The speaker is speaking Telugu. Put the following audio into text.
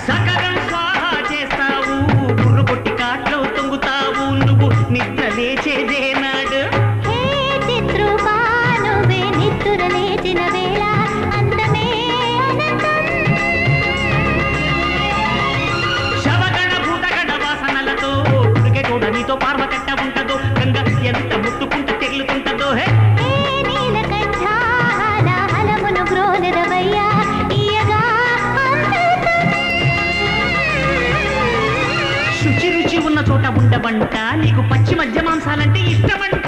సకలం స్వాహా చేస్తావు గుర్రు కొట్టి కాట్లో తొంగుతావు నువ్వు నిద్ర లేచేదేనాడు నిద్ర లేచిన వేళ అందమే అనంతం శవగణ భూతగణ వాసనలతో క్రికెటోడ నీతో పార్వకట్ట ఉంటదో గంగ ఎంత ముట్టుకుంటూ తెగులుకుంటదో హే నీలకంఠాలమును గ్రోలెదవయ్యా ఇయగా శుచి రుచి ఉన్న చోట ఉండవంట నీకు పచ్చి మధ్య మాంసాలంటే ఇష్టమంట